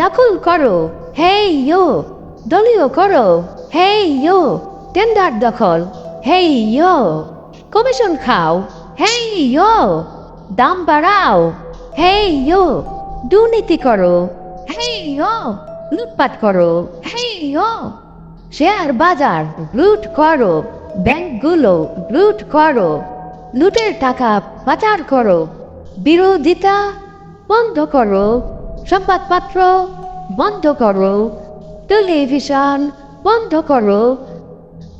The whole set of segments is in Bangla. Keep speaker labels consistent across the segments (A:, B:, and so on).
A: দখল করো, হেই ইয়ো। দলীয় করো, হেই ইয়ো। টেন্ডার দখল, হেই ইয়ো। কমিশন খাও, হেই ইয়ো। দাম বাড়াও, হেই ইয়ো। দুর্নীতি করো, হেই ইয়ো। লুটপাট করো, হেই ইয়ো। শেয়ার বাজার লুট করো, ব্যাংকগুলো লুট করো, লুটের টাকা পাচার করো। বিরোধিতা বন্ধ করো, সংবাদপত্র বন্ধ করো, টেলিভিশন বন্ধ করো,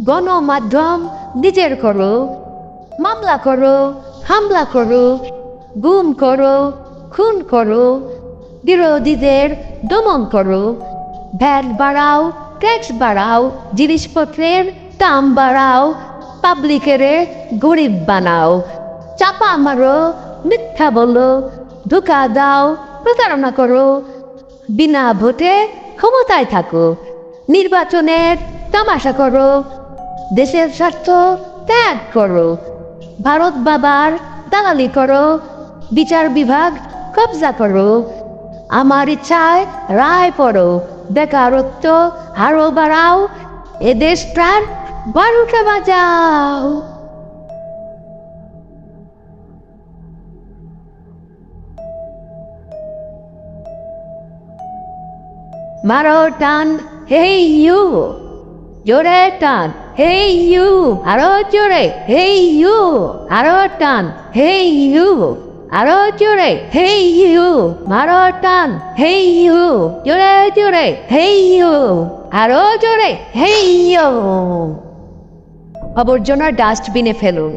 A: গণমাধ্যম নিজের করো। মামলা করো, হামলা করো, গুম করো, খুন করো, বিরোধীদের দমন করো। ভ্যাট বাড়াও, ট্যাক্স বাড়াও, জিনিসপত্রের দাম বাড়াও, পাবলিকের গরিব বানাও। চাপা মারো, মিথ্যা বলো, ধোঁকা দাও, প্রতারণা করো। বিনা ভোটে ক্ষমতায় থাকো, নির্বাচনের তামাশা করো, দেশের স্বার্থ ত্যাগ করো। ভারত বাবার দালালি করো, বিচার বিভাগ কবজা করো। আমার ইচ্ছায় রায় পড়ো, বেকারত্ব আরো বাড়াও, এদেশটার 12টা বাজাও। মারো টান, হেই ইউ। জোরে টান, হেই ইউ। আরো জোরে, হেই ইউ। আরো টান, হেই ইউ। আরো জোরে, হেই ইউ। মারো টান, হেই ইউ। জোরে জোরে, হেই ইউ। আরো জোরে, হেই ইউ। আবর্জনা ডাস্টবিনে ফেলুন।